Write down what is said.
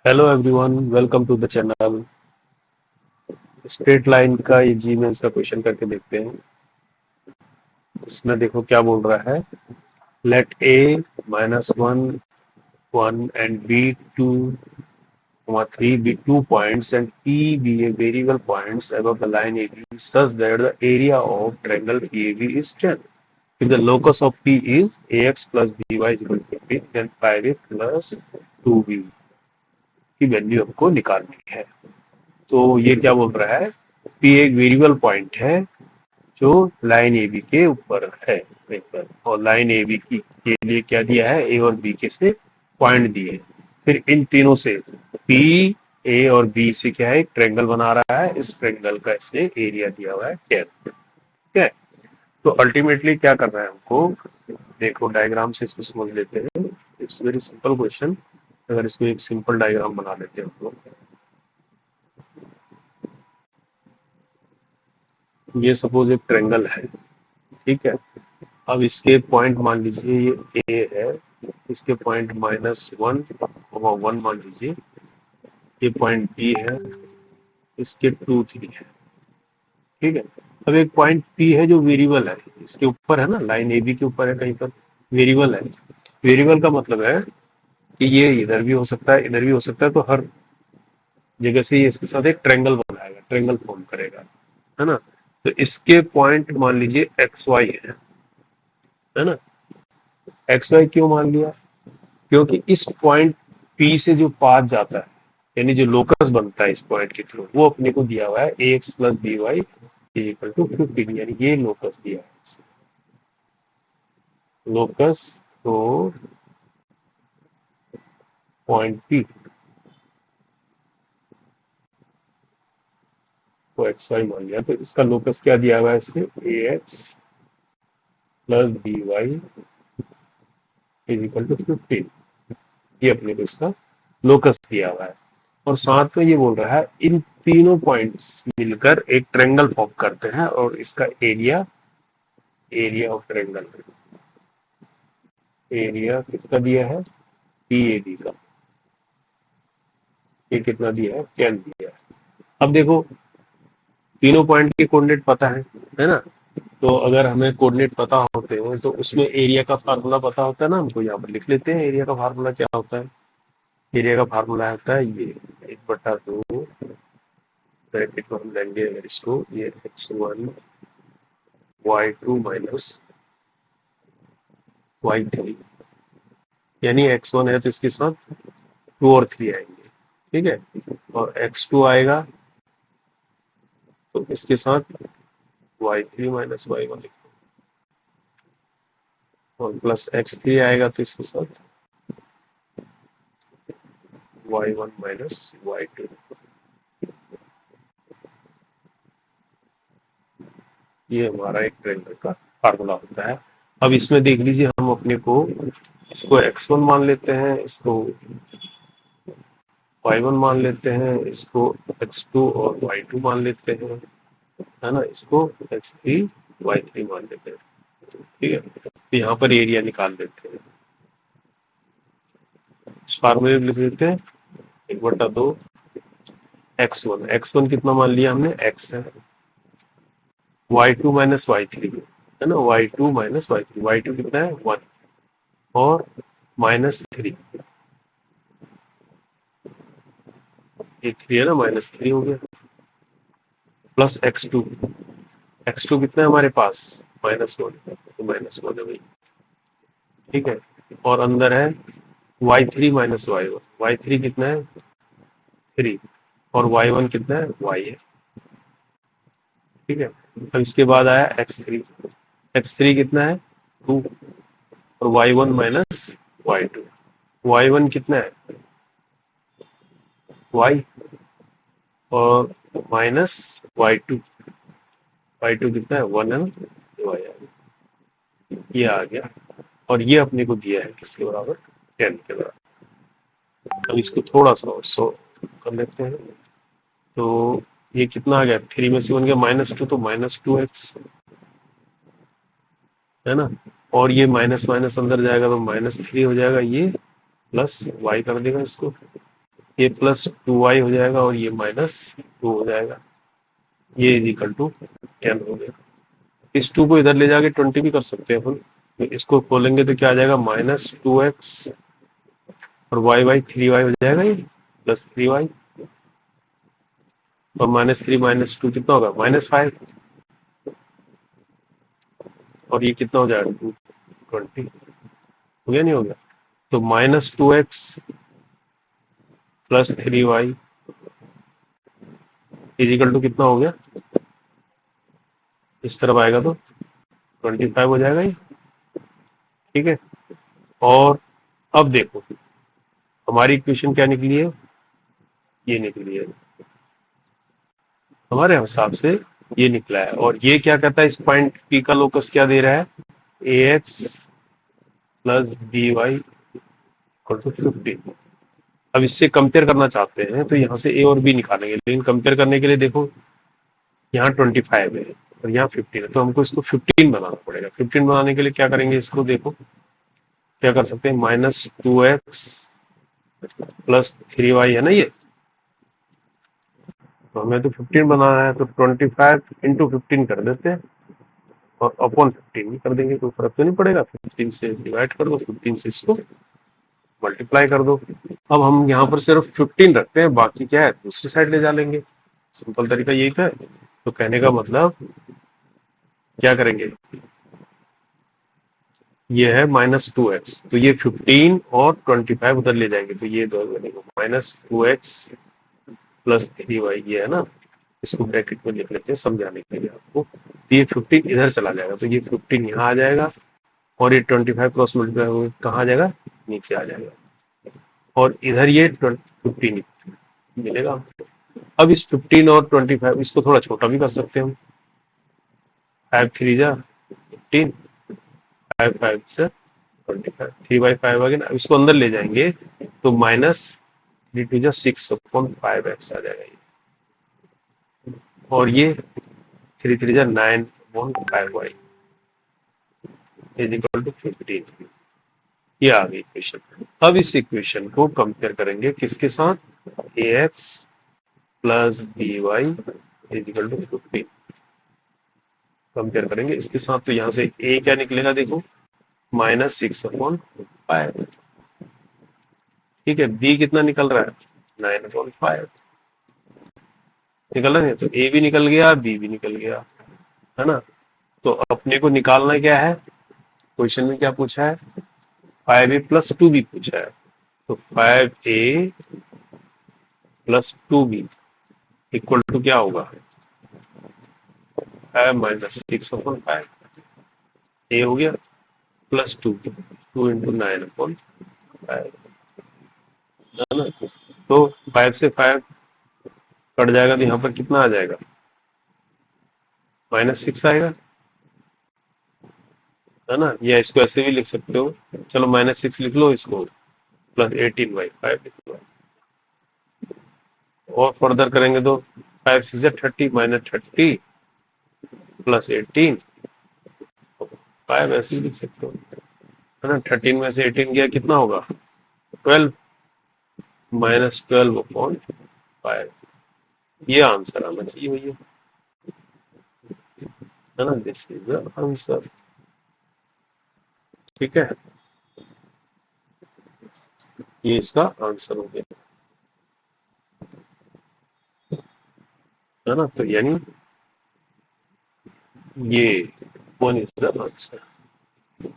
Hello everyone, welcome to the channel. Straight line का ये जी mains का क्वेश्चन करके देखते हैं। इसमें देखो क्या बोल रहा है। Let a -1 1 and b 2 3 be 2 points and P be a variable points above the line AB such that the area of triangle PAB is 10. If the locus of P is AX plus BY is equal to 15, then 5A plus 2B की value हमको निकालनी है। तो ये क्या बोल रहा है, पी एक वेरिएबल पॉइंट है जो लाइन ए बी के ऊपर है कहीं पर, और लाइन ए बी की के लिए क्या दिया है, ए और बी के से पॉइंट दिए। फिर इन तीनों से पी ए और बी से क्या है, एक ट्रेंगल बना रहा है। इस ट्रेंगल का इसने एरिया दिया हुआ है 10। ठीक है, तो अल्टीमेटली क्या करना है हमको, देखो डायग्राम से इसको समझ लेते हैं। It's very simple question. अगर इसको एक सिंपल डायग्राम बना लेते हैं हम लोग। ये सपोज एक ट्रेंगल है, ठीक है। अब इसके पॉइंट मान लीजिए ये ए है, इसके पॉइंट -1 मान लीजिए। ये पॉइंट बी है, इसके 2 3 है, ठीक है। अब एक पॉइंट पी है जो वेरिएबल है, इसके ऊपर है ना, लाइन ए बी के ऊपर है कहीं पर, वेरिएबल है। वेरिएबल का मतलब है कि ये इधर भी हो सकता है, इधर भी हो सकता है, तो हर जगह से ये इसके साथ एक ट्रेंगल बनाएगा, ट्रेंगल फॉर्म करेगा, है ना। तो इसके पॉइंट मान लीजिए एक्स वाई है ना। एक्स वाई क्यों मान लिया, क्योंकि इस पॉइंट पी से जो पाथ जाता है, यानी जो लोकस बनता है इस पॉइंट के थ्रू, वो अपने को दिया हुआ है a x plus b y equal to 15, यानी ये लोकस दिया है। लोकस तो पॉइंट पी को एक्स वाई मान लिया, तो इसका लोकस क्या दिया हुआ है, इसके a x plus b y equal to 15, ये अपने को इसका लोकस दिया हुआ है। और साथ में ये बोल रहा है इन तीनों पॉइंट्स मिलकर एक ट्रेंगल फॉर्म करते हैं, और इसका area, area of triangle, area किसका दिया है, पी ए बी का। ये कितना दिया है, 10 दिया है। अब देखो तीनों पॉइंट के कोऑर्डिनेट पता है ना। तो अगर हमें कोऑर्डिनेट पता होते हैं तो उसमें एरिया का फार्मूला पता होता है ना हमको। यहाँ पर लिख लेते हैं एरिया का फार्मूला क्या होता है। एरिया का फार्मूला होता है ये 1/2 ब्रैकेट में हम लेंगे अगर इसको, ये x1 y2 माइनस y3, यानी x1 है तो इसके साथ 2 और 3 आएंगे, ठीक है। और x2 आएगा तो इसके साथ y3 माइनस y1 लिखो, और प्लस x3 आएगा तो इसके साथ y1 माइनस y2। ये हमारा एक ट्रेंगल का फार्मूला होता है। अब इसमें देख लीजिए, हम अपने को इसको x1 मान लेते हैं, इसको y1 मान लेते हैं, इसको x2 और y2 मान लेते हैं, है ना। इसको x3 y3 मान लेते हैं, ठीक है। तो यहाँ पर एरिया निकाल देते हैं। इस फार्मूले में लिख देते हैं 1/2 x1 कितना मान लिया हमने, x है, y2 माइनस y3 है ना, y2 माइनस y3, y2 कितना है 1, और -3, ये 3 है ना, -3 हो गया, प्लस x2 कितना है हमारे पास, -1, तो -1 है भाई, ठीक है। और अंदर है y3 माइनस y3 कितना है 3, और y1 कितना है y है, ठीक है। अब इसके बाद आया x3 कितना है 2, और y1 माइनस y2, y1 कितना है y, और माइनस y2 कितना है 1 है ना, तो ये आ गया। और ये अपने को दिया है किसके बराबर, 10 के बराबर। अब इसको थोड़ा सा और सो कर लेते हैं। तो ये कितना आ गया, 3 में से बन गया -2, तो -2x है ना। और ये माइनस माइनस अंदर जाएगा तो -3 हो जाएगा, ये प्लस y कर देगा इसको, ये +2y हो जाएगा और ये -2 हो जाएगा। ये इज इक्वल टू 10 हो गया। इस 2 को इधर ले जाके 20 भी कर सकते हैं अपन। तो इसको खोलेंगे तो क्या आ जाएगा, -2x और y 3y हो जाएगा, ये +3y और -3 -2 कितना होगा, -5 और ये कितना हो जाएगा 220 हो गया, नहीं हो गया। तो -2x + 3y is equal to कितना हो गया, इस तरफ आएगा तो 25 हो जाएगा ये, ठीक है। और अब देखो हमारी इक्वेशन क्या निकली है, ये निकली है हमारे हिसाब से, ये निकला है। और ये क्या कहता है, इस पॉइंट पी का लोकस क्या दे रहा है, ax + by = 15। अब इससे कंपेयर करना चाहते हैं तो यहाँ से a और b निकालेंगे, लेकिन कंपेयर करने के लिए देखो यहाँ 25 है और यहाँ 15 है, तो हमको इसको 15 बनाना पड़ेगा। 15 बनाने के लिए क्या करेंगे, इसको देखो क्या कर सकते हैं, -2x + 3y है ना ये, तो हमें तो 15 बनाना है, तो 25 × 15 कर देते हैं और अपॉन 15 भी कर देंगे, कोई फर्क तो नहीं पड़ेगा। 15 से डिवाइड कर दो, 15 से इसको मल्टीप्लाई कर दो। अब हम यहाँ पर सिर्फ 15 रखते हैं, बाकी क्या है दूसरी साइड ले जा लेंगे। सिंपल तरीका यही तो है। तो कहने का मतलब क्या करेंगे, ये है -2x, तो ये 15 और 25 उधर ले जाएंगे, तो ये दो बनेगा -2x + 3y, ये है ना, इसको ब्रैकेट में लिख लेते हैं समझाने के लिए आपको। तो ये 15 इधर चला जाएगा, तो ये 15 यहाँ आ जाएगा और ये 25 क्रॉस मल्टीप्लाई हो कहाँ आ जाएगा, नीचे आ जाएगा, और इधर ये 15 मिलेगा हमको। अब इस 15 और 25 इसको थोड़ा छोटा भी कर सकते हैं हम, 5 3 जा 15, 5 5 से 25, 3/5 आ गया ना। इसको अंदर ले जाएंगे तो -3 2 जा 6/5x आ जाएगा ये, और ये 3 3 जा 9/5y इज इक्वल टू 15। ये आ गई इक्वेशन। अब इस इक्वेशन को कंपेयर करेंगे किसके साथ, ax + by is equal to 15 compare करेंगे इसके साथ। तो यहाँ से a क्या निकलेगा देखो, -6/5, ठीक है। b कितना निकल रहा है, 9/5 निकल रहा है, तो a भी निकल गया, b भी निकल गया, है ना। तो अपने को निकालना क्या है, क्वेश्चन में क्या पूछा है, 5a + 2b पूछा है। तो 5a + 2b इक्वल टू क्या होगा, 5 - 6/5 a हो गया, +2 2 × 9/5, है ना। तो 5 से 5 कट जाएगा, तो यहाँ पर कितना आ जाएगा, -6 आएगा, है ना। या इसको ऐसे भी लिख सकते हो, चलो -6 लिख लो, इसको +18/5 लिख लो। और फर्दर करेंगे तो 5 6 30 -30 +18, 5 ऐसे ही लिख सकते हो, है ना। 13 में से 18 गया कितना होगा, 12 -12/5, ये आंसर आना चाहिए भैया, है ना। दिस इज द आंसर, ठीक है, ये इसका आंसर हो गया, है ना। तो यानी ये 1 इज द आंसर।